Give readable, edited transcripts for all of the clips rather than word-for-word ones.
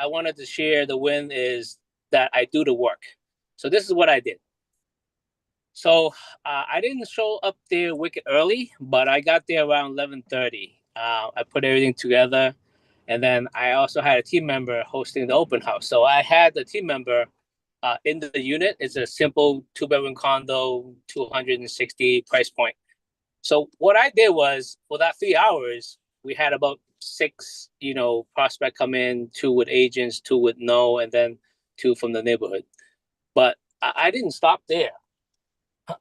I wanted to share the win is that I do the work. So this is what I did. So I didn't show up there wicked early, but I got there around 11:30. I put everything together, and then I also had a team member hosting the open house. So I had the team member in the unit. It's a simple two-bedroom condo, 260 price point. So what I did was for that 3 hours, we had about six, prospect come in, two with agents, two with no, and then two from the neighborhood. But I didn't stop there.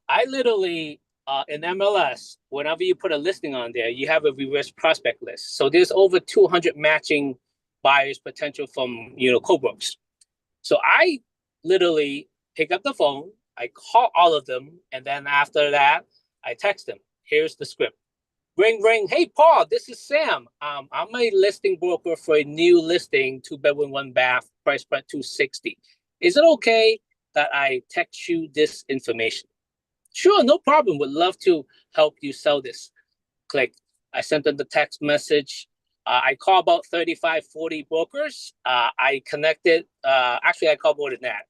I literally in MLS, whenever you put a listing on there, you have a reverse prospect list. So there's over 200 matching buyers potential from co-brokes. So I literally pick up the phone, I call all of them, and then after that, I text them. Here's the script. Ring, ring. Hey, Paul, this is Sam. I'm a listing broker for a new listing, two bedroom, one bath, price point 260. Is it okay that I text you this information? Sure, no problem. Would love to help you sell this. Click. I sent them the text message. I call about 35, 40 brokers. I connected. Actually, I called more than that.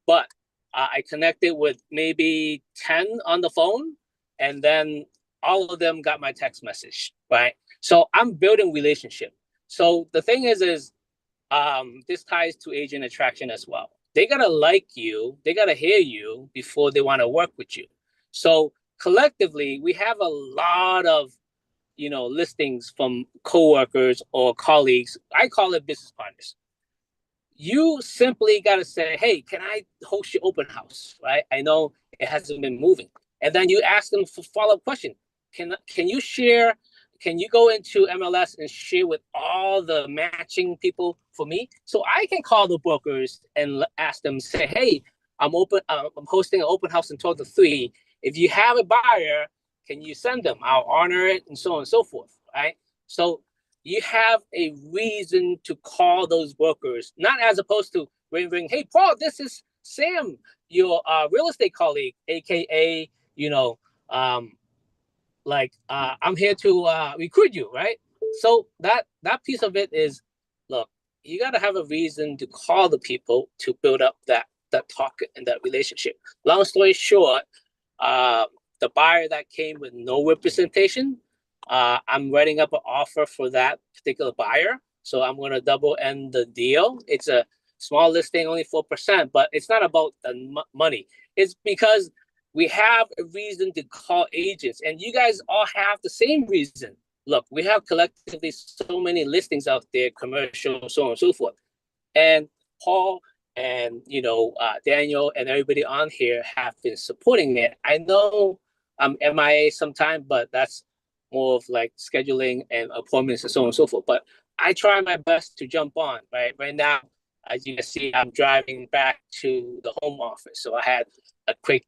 But I connected with maybe 10 on the phone. And then all of them got my text message, right? So I'm building relationship. So the thing is this ties to agent attraction as well. They got to like you. They got to hear you before they want to work with you. So collectively, we have a lot of, listings from coworkers or colleagues. I call it business partners. You simply got to say, hey, can I host your open house, right? I know it hasn't been moving. And then you ask them for follow-up question. Can you share, can you go into MLS and share with all the matching people for me? So I can call the brokers and ask them, say, hey, I'm hosting an open house in 12 to 3. If you have a buyer, can you send them? I'll honor it and so on and so forth, right? So you have a reason to call those brokers, not as opposed to ring, ring, hey, Paul, this is Sam, your real estate colleague, AKA, I'm here to recruit you, right? So that piece of it is, look, you got to have a reason to call the people to build up that talk and that relationship. Long story short, the buyer that came with no representation, I'm writing up an offer for that particular buyer. So I'm going to double end the deal. It's a small listing, only 4%, but it's not about the money. It's because we have a reason to call agents, and you guys all have the same reason. Look, we have collectively so many listings out there, commercial, so on and so forth. And Paul and Daniel and everybody on here have been supporting it. I know I'm MIA sometime, but that's more of like scheduling and appointments and so on and so forth. But I try my best to jump on. Right now, as you can see, I'm driving back to the home office, so I had a quick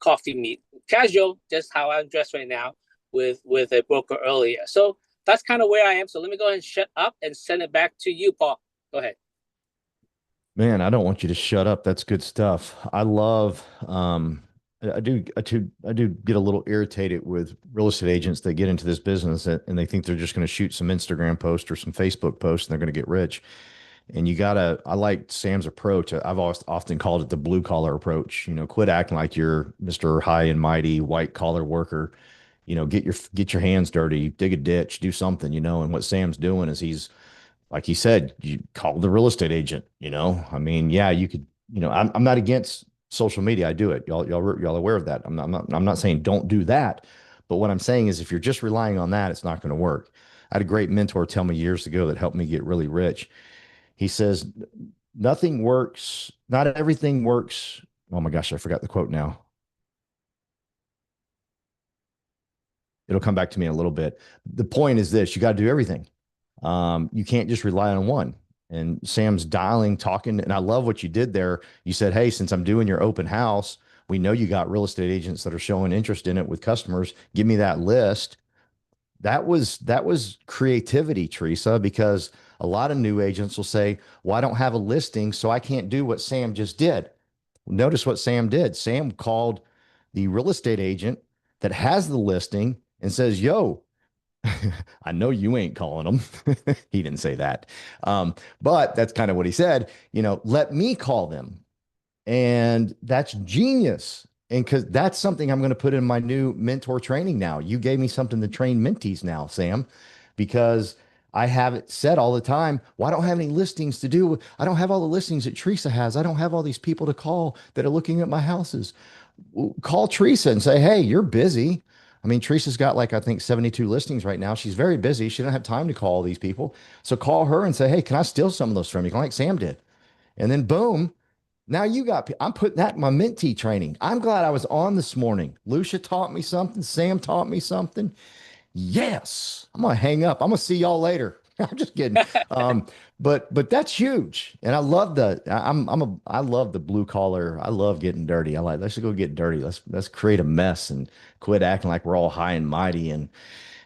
coffee meet, casual, just how I'm dressed right now with a broker earlier. So that's kind of where I am. So let me go ahead and shut up and send it back to you, Paul. Go ahead. Man, I don't want you to shut up. That's good stuff. I love, I do get a little irritated with real estate agents that get into this business and they think they're just going to shoot some Instagram post or some Facebook post and they're going to get rich. And I like Sam's approach. I've often called it the blue collar approach. Quit acting like you're Mr. High and Mighty white collar worker. Get your hands dirty, dig a ditch, do something, and what Sam's doing is he's, like he said, you call the real estate agent, I mean, yeah, you could, I'm not against social media. I do it. Y'all aware of that. I'm not saying don't do that. But what I'm saying is if you're just relying on that, it's not going to work. I had a great mentor tell me years ago that helped me get really rich. He says, nothing works. Not everything works. Oh my gosh, I forgot the quote now. It'll come back to me in a little bit. The point is this, you got to do everything. You can't just rely on one. And Sam's dialing, talking, and I love what you did there. You said, hey, since I'm doing your open house, we know you got real estate agents that are showing interest in it with customers. Give me that list. That was creativity, Teresa, because a lot of new agents will say, well, I don't have a listing, so I can't do what Sam just did. Notice what Sam did. Sam called the real estate agent that has the listing and says, yo, I know you ain't calling them. He didn't say that. But that's kind of what he said. Let me call them. And that's genius. And because that's something I'm going to put in my new mentor training now. You gave me something to train mentees now, Sam, because I have it said all the time. Well, I don't have any listings to do. I don't have all the listings that Teresa has. I don't have all these people to call that are looking at my houses. Call Teresa and say, hey, you're busy. I mean, Teresa's got like, I think 72 listings right now. She's very busy. She doesn't have time to call all these people. So call her and say, hey, can I steal some of those from you? Like Sam did. And then boom, now I'm putting that in my mentee training. I'm glad I was on this morning. Lucia taught me something. Sam taught me something. Yes, I'm gonna hang up. I'm gonna see y'all later. I'm just kidding. Um, but that's huge, and I love I love the blue collar. I love getting dirty. Let's go get dirty. Let's create a mess and quit acting like we're all high and mighty and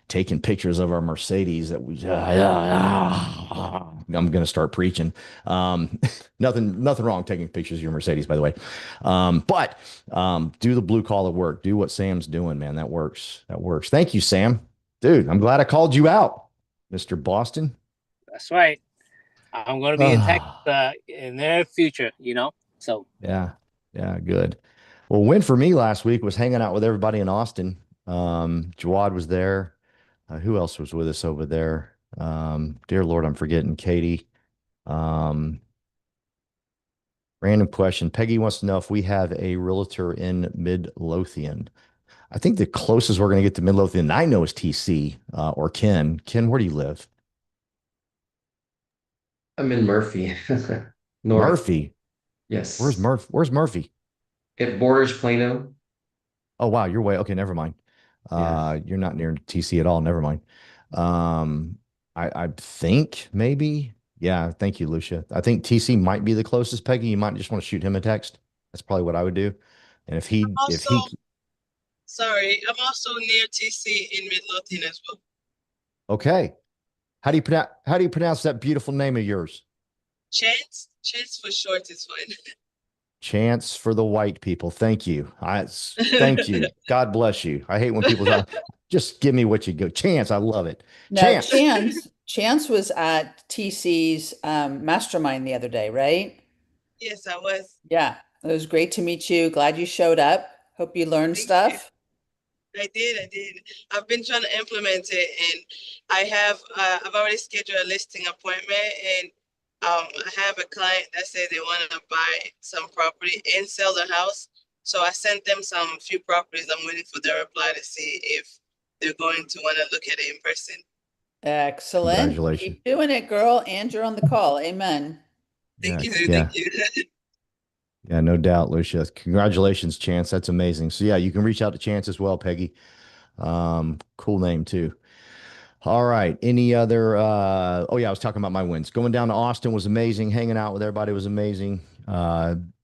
taking pictures of our Mercedes that we. I'm gonna start preaching. Um, nothing wrong taking pictures of your Mercedes, by the way. But do the blue collar work. Do what Sam's doing, man. That works. That works. Thank you, Sam. Dude, I'm glad I called you out, Mr. Boston. That's right. I'm going to be in Texas Ah, in the future, So yeah, yeah, good. Well, win for me last week was hanging out with everybody in Austin. Jawad was there. Who else was with us over there? Dear Lord, I'm forgetting Katie. Um, Random question. Peggy wants to know if we have a realtor in Midlothian. I think the closest we're going to get to Midlothian I know is TC or Ken. Ken, where do you live? I'm in Murphy, north. Murphy. Where's Yes. Murph? Where's Murphy? It borders Plano. Oh wow, you're way okay. Never mind. Yeah. You're not near TC at all. Never mind. Um, I think maybe. Yeah, thank you, Lucia. I think TC might be the closest. Peggy, you might just want to shoot him a text. That's probably what I would do. And if Also, he, sorry, I'm also near TC in Midlothian as well. okay. How do you pronounce that beautiful name of yours? Chance for short is fine. Chance for the white people. Thank you. Thank you. God bless you. I hate when people talk, just give me what you go. Chance. I love it. No, Chance. Chance was at TC's mastermind the other day, right? Yes, I was. Yeah, it was great to meet you. Glad you showed up. Hope you learned Thank you. stuff. I did. I've been trying to implement it, and I've already scheduled a listing appointment, and I have a client that said they want to buy some property and sell their house. So I sent them some few properties. I'm waiting for their reply to see if they're going to want to look at it in person. Excellent. Congratulations. Keep doing it, girl. And you're on the call. Amen. Yeah. Thank Yeah. you. Yeah. No doubt, Lucia. Congratulations, Chance. That's amazing. So yeah, you can reach out to Chance as well, Peggy. Cool name too. All right. Any other oh yeah, I was talking about my wins. Going down to Austin was amazing. Hanging out with everybody was amazing.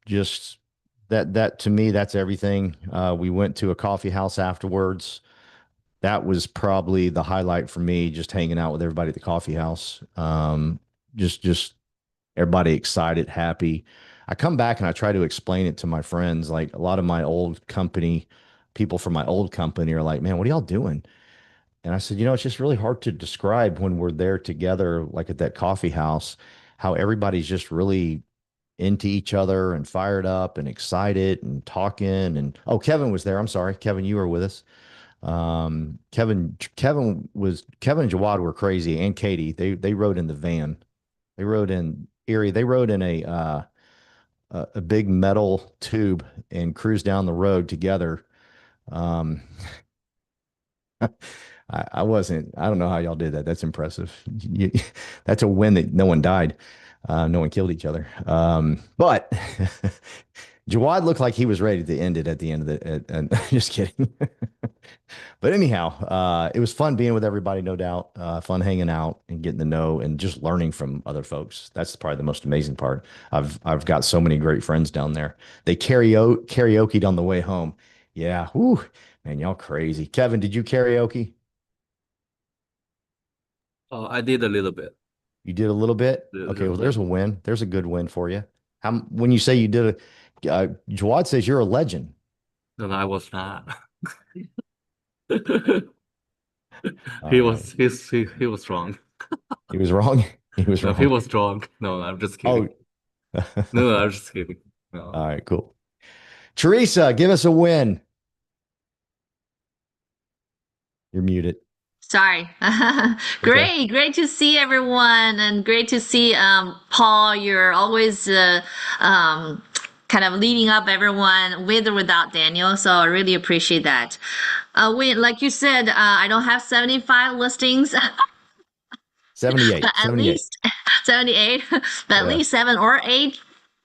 Just that to me, that's everything. We went to a coffee house afterwards. That was probably the highlight for me, just hanging out with everybody at the coffee house. Just everybody excited, happy. I come back and I try to explain it to my friends. Like a lot of my old company, people from my old company are like, man, what are y'all doing? And I said, it's just really hard to describe when we're there together, like at that coffee house, how everybody's just really into each other and fired up and excited and talking. And oh, Kevin was there. I'm sorry. Kevin, you were with us. Kevin and Jawad were crazy, and Katie. They rode in the van. They rode in Erie. They rode in a big metal tube and cruised down the road together. Um, I wasn't. I don't know how y'all did that. That's impressive. That's a win that no one died. No one killed each other. But Jawad looked like he was ready to end it at the end of just kidding. But anyhow, it was fun being with everybody, no doubt. Fun hanging out and getting to know and just learning from other folks. That's probably the most amazing part. I've got so many great friends down there. They karaoke'd on the way home. Yeah, whoo, man, y'all crazy. Kevin, did you karaoke? Oh, I did a little bit, You did a little bit. a Okay, little well, bit, there's a win. There's a good win for you. When you say you did Jawad says you're a legend. and I was not. He All right. was he was wrong. He was wrong. He was No, he wrong. was wrong. No, I'm just Oh. kidding. No, I'm just kidding. No. All right, cool. Teresa, give us a win. You're muted. Sorry. Okay. Great to see everyone and great to see Paul. You're always um, kind of leading up everyone with or without Daniel. So I really appreciate that. Like you said, I don't have 75 listings, 78. but at 78. least 78, but at Yeah. least 7 or 8.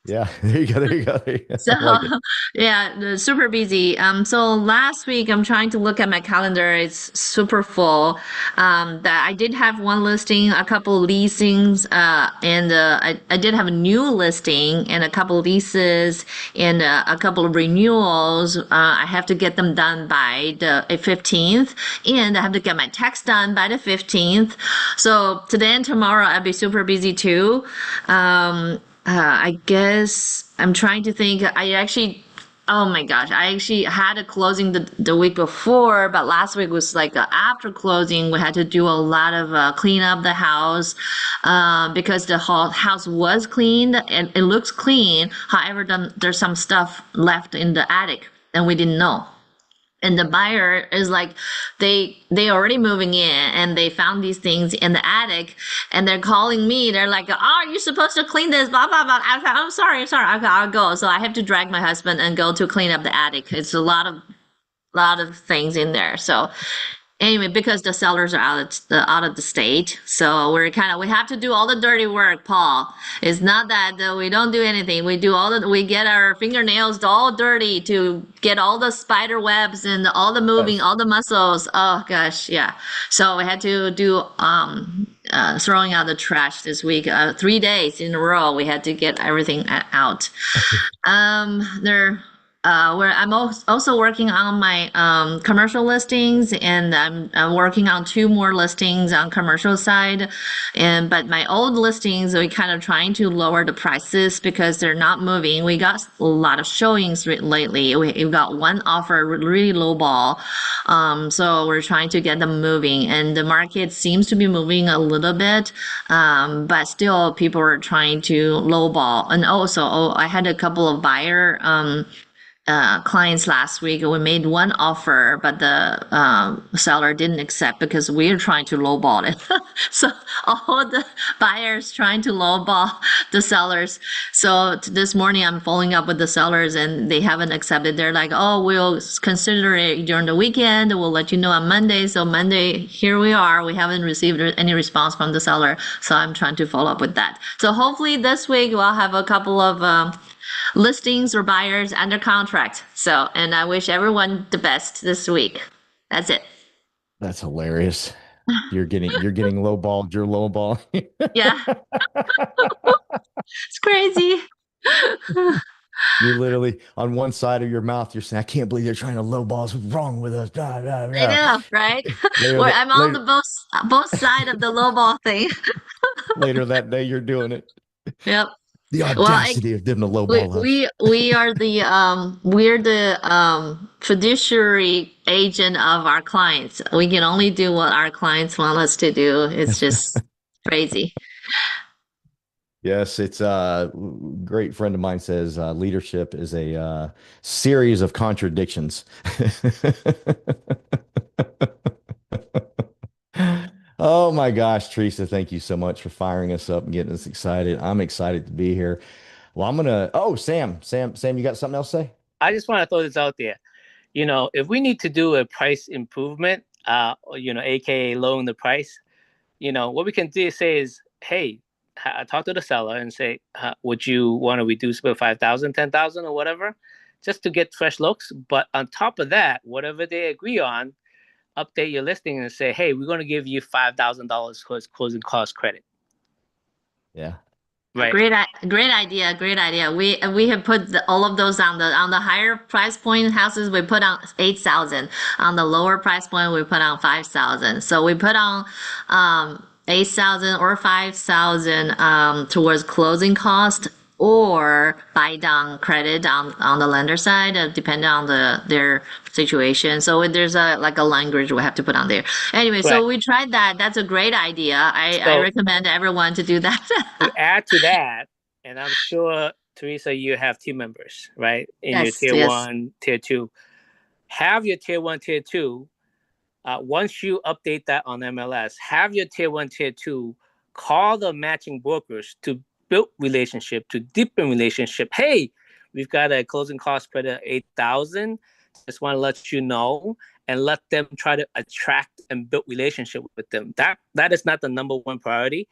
Yeah. There you go. There you go. There you go. So I like it. yeah, super busy. So last week I'm trying to look at my calendar. It's super full. That I did have one listing, a couple leasings, and I did have a new listing and a couple leases and a couple of renewals. I have to get them done by the 15th, and I have to get my tax done by the 15th. So today and tomorrow I'll be super busy too. I guess I'm trying to think. Oh my gosh, I actually had a closing the week before, but last week was like after closing, we had to do a lot of clean up the house because the whole house was cleaned and it looks clean. However, there's some stuff left in the attic and we didn't know. And the buyer is like, they already moving in and they found these things in the attic and they're calling me. They're like, oh, you're supposed to clean this, blah, blah, blah. I'm sorry. Okay, I'll go. So I have to drag my husband and go to clean up the attic. It's a lot of things in there. So anyway, because the sellers are out of the state, so we have to do all the dirty work, Paul. It's not that we don't do anything. We get our fingernails all dirty to get all the spider webs and all the moving, Yes. all the muscles. Oh gosh, yeah. So we had to do throwing out the trash this week. 3 days in a row, we had to get everything out. There, where I'm also working on my commercial listings, and I'm working on 2 more listings on commercial side. But my old listings, we kind of trying to lower the prices because they're not moving. We got a lot of showings lately. We've got one offer really low ball, so we're trying to get them moving, and the market seems to be moving a little bit, but still people are trying to lowball. And also, I had a couple of buyer clients last week. We made one offer, but the seller didn't accept because we're trying to lowball it. So all the buyers trying to lowball the sellers. So this morning I'm following up with the sellers and they haven't accepted. They're like, oh, we'll consider it during the weekend. We'll let you know on Monday. So Monday, here we are. We haven't received any response from the seller. So I'm trying to follow up with that. So hopefully this week we'll have a couple of listings or buyers under contract. So, and I wish everyone the best this week. That's it. That's hilarious. You're getting lowballed. You're lowball. Yeah, it's crazy. You're literally on one side of your mouth. You're saying, "I can't believe they're trying to lowball us. What's wrong with us?" Blah, blah, I blah. know, right? Later Where that I'm on the both side of the lowball thing. later that day, you're doing it. Yep. The Well, audacity of them to lowball us. we are the we're the fiduciary agent of our clients. We can only do what our clients want us to do. It's just crazy. Yes, it's a great friend of mine says leadership is a series of contradictions. Oh my gosh, Teresa, thank you so much for firing us up and getting us excited. I'm excited to be here. Well, Sam, you got something else to say? I just want to throw this out there. If we need to do a price improvement, aka lowering the price, what we can say is, hey, talk to the seller and say, would you want to reduce by 5,000, 10,000, or whatever, just to get fresh looks. But on top of that, whatever they agree on, update your listing and say, hey, we're going to give you $5,000 towards closing cost credit. Yeah. Right. Great idea. Great idea. We have put all of those on the higher price point houses. We put on 8,000. On the lower price point, we put on 5,000. So we put on 8,000 or 5,000 towards closing cost. or buy down credit on the lender side, depending on their situation. So there's a language we have to put on there. Anyway, so Right. we tried that. That's a great idea. I So recommend everyone to do that. to add to that, and I'm sure Teresa, you have team members, right? In your Yes, tier yes. one, tier two. Have your tier one, tier two. Once you update that on MLS, have your tier one, tier two call the matching brokers to build relationship, to deepen relationship. Hey, we've got a closing cost credit of 8,000. Just want to let you know and let them try to attract and build relationship with them. That is not the number one priority.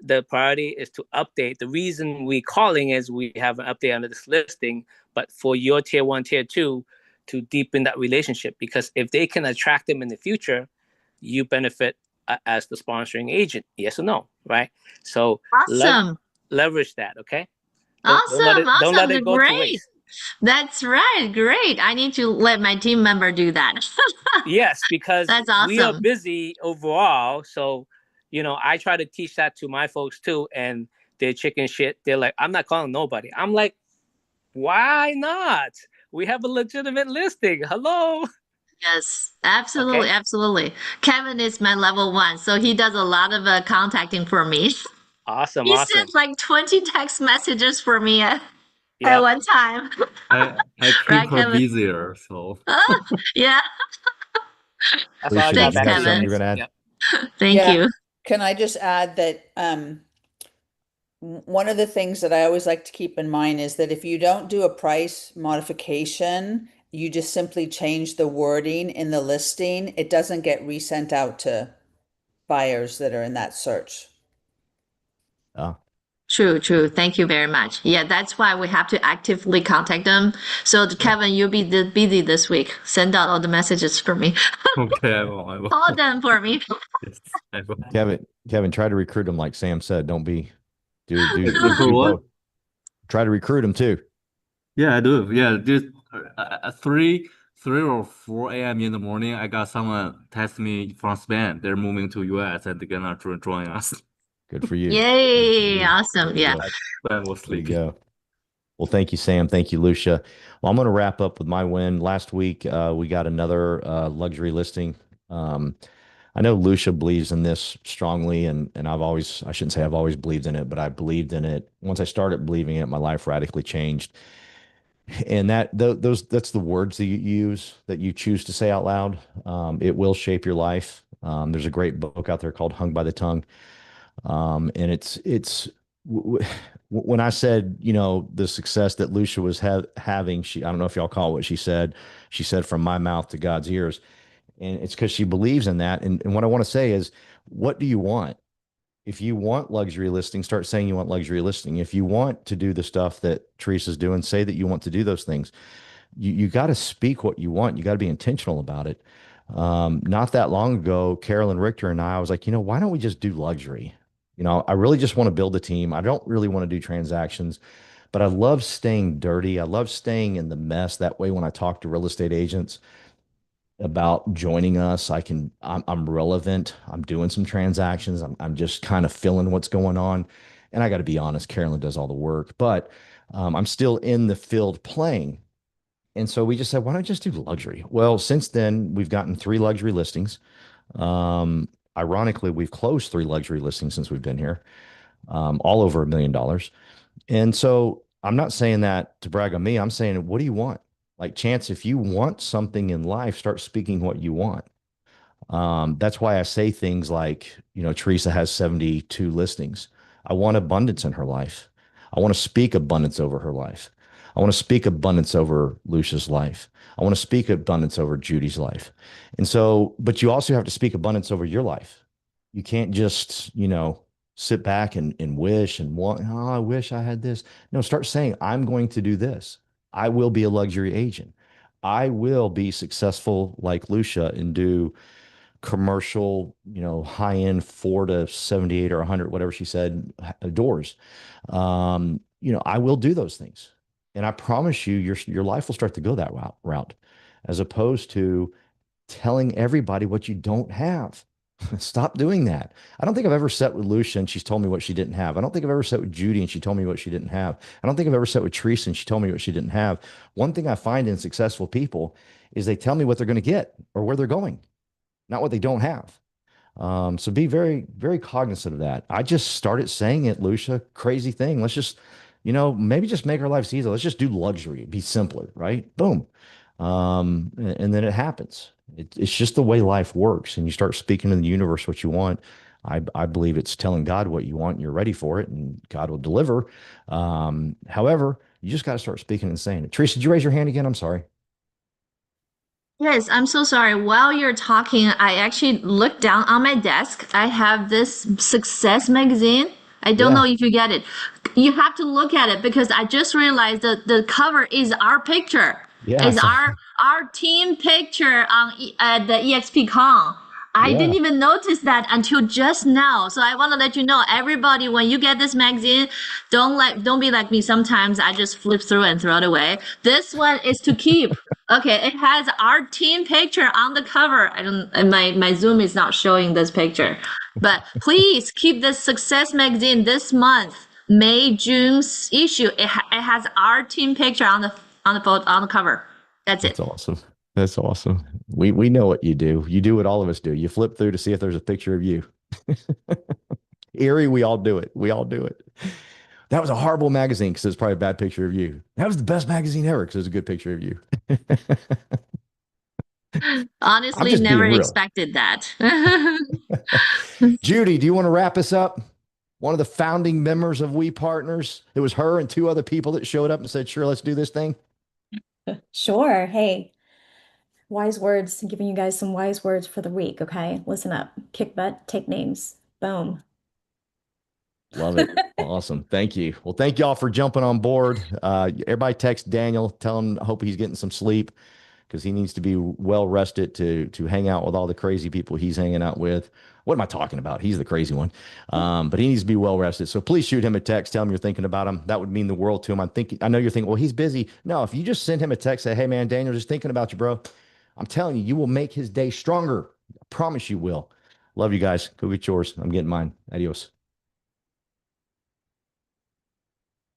The priority is to update. The reason we calling is we have an update under this listing, but for your tier one, tier two, to deepen that relationship, because if they can attract them in the future, you benefit as the sponsoring agent. Yes or no, right? So Awesome. leverage that. Okay. Awesome. Don't let Awesome. it go to Great. waste. That's right. Great. I need to let my team member do that. Yes, because That's we are awesome. busy overall. So, I try to teach that to my folks too, and they're chicken shit. They're like, I'm not calling nobody. I'm like, why not? We have a legitimate listing. Hello. Yes, absolutely, Okay. absolutely. Kevin is my level one, so he does a lot of contacting for me. Awesome. He Awesome. sent like 20 text messages for me at Yeah. one time. I keep Right, her Kevin? busier, so Yeah, That's all I Alicia, got did thanks, you back have to you something Kevin. you're guys. going to add? Yep. Thank Yeah. you. Can I just add that one of the things that I always like to keep in mind is that if you don't do a price modification, you just simply change the wording in the listing, it doesn't get resent out to buyers that are in that search. Oh, True, true. Thank you very much. Yeah, that's why we have to actively contact them. So, Kevin, you'll be busy this week. Send out all the messages for me. okay, I will. Call them for me. Yes, I will. Kevin, try to recruit them like Sam said. Don't be For do what? both. Try to recruit them too. Yeah, I do. Yeah, just at 3 or 4 a.m. in the morning, I got someone text me from Spain. They're moving to US and they're gonna join us. Good for you. Good for Yay. you. Awesome. There you Yeah. go. Spain was There you sleepy. go. Well, thank you, Sam. Thank you, Lucia. Well, I'm going to wrap up with my win. Last week, we got another luxury listing. Um, I know Lucia believes in this strongly, and I shouldn't say I've always believed in it, but I believed in it. Once I started believing in it, my life radically changed. And that's the words that you use, that you choose to say out loud. It will shape your life. There's a great book out there called Hung by the Tongue. And when I said, the success that Lucia was having, I don't know if y'all call what she said. She said from my mouth to God's ears. And it's because she believes in that. And what I want to say is, what do you want? If you want luxury listing, start saying you want luxury listing. If you want to do the stuff that Teresa's doing, say that you want to do those things. You got to speak what you want. You got to be intentional about it. Not that long ago, Carolyn Richter and I was like, why don't we just do luxury? I really just want to build a team. I don't really want to do transactions, but I love staying dirty. I love staying in the mess. That way, when I talk to real estate agents about joining us, I'm relevant. I'm doing some transactions. I'm just kind of feeling what's going on. And I got to be honest, Carolyn does all the work, but I'm still in the field playing. And so we just said, why don't we just do luxury? Well, since then, we've gotten 3 luxury listings. Ironically, we've closed 3 luxury listings since we've been here, all over $1 million. And so I'm not saying that to brag on me. I'm saying, what do you want? Like, Chance, if you want something in life, start speaking what you want. That's why I say things like, Teresa has 72 listings. I want abundance in her life. I want to speak abundance over her life. I want to speak abundance over Lucia's life. I want to speak abundance over Judy's life. And so, but you also have to speak abundance over your life. You can't just, sit back and wish and want, oh, I wish I had this. No, start saying, I'm going to do this. I will be a luxury agent. I will be successful like Lucia and do commercial, high end 4 to 78 or 100, whatever she said, doors. I will do those things. And I promise you, your life will start to go that route, as opposed to telling everybody what you don't have. Stop doing that. I don't think I've ever sat with Lucia and she's told me what she didn't have. I don't think I've ever sat with Judy and she told me what she didn't have. I don't think I've ever sat with Teresa and she told me what she didn't have. One thing I find in successful people is they tell me what they're going to get or where they're going, not what they don't have. So be very, very cognizant of that. I just started saying it, Lucia, crazy thing. Let's just, maybe just make our lives easier. Let's just do luxury, be simpler, right? Boom. And then it happens. It's just the way life works. And you start speaking to the universe what you want. I believe it's telling God what you want and you're ready for it and God will deliver. However, you just got to start speaking and saying it. Teresa, did you raise your hand again? I'm sorry. Yes, I'm so sorry. While you're talking, I actually looked down on my desk. I have this success magazine. I don't know Yeah. if you get it. You have to look at it because I just realized that the cover is our picture. Yeah. Is our team picture on at the EXPCon. I didn't Yeah. even notice that until just now. So I want to let you know, everybody, when you get this magazine, don't be like me. Sometimes I just flip through and throw it away. This one is to keep. Okay, it has our team picture on the cover. I don't, and my Zoom is not showing this picture, but please keep this Success magazine this month, May, June's issue. It has our team picture on the cover. That's it. That's awesome. That's awesome. We know what you do. You do what all of us do. You flip through to see if there's a picture of you. Erie, we all do it. We all do it. That was a horrible magazine because it's probably a bad picture of you. That was the best magazine ever because it's a good picture of you. I'm Honestly, just never being real. expected that. Judy, do you want to wrap us up? One of the founding members of We Partners. It was her and two other people that showed up and said, sure, let's do this thing. Sure. Hey, wise words, giving you guys some wise words for the week. Okay. Listen up. Kick butt, take names. Boom. Love it. Awesome. Thank you. Well, thank y'all for jumping on board. Everybody text Daniel, tell him, I hope he's getting some sleep because he needs to be well rested to hang out with all the crazy people he's hanging out with. What am I talking about? He's the crazy one. But he needs to be well rested. So please shoot him a text. Tell him you're thinking about him. That would mean the world to him. I know you're thinking, well, he's busy. No, if you just send him a text, say, hey man, Daniel, just thinking about you, bro. I'm telling you, you will make his day stronger. I promise you will. Love you guys. Go get yours. I'm getting mine. Adios.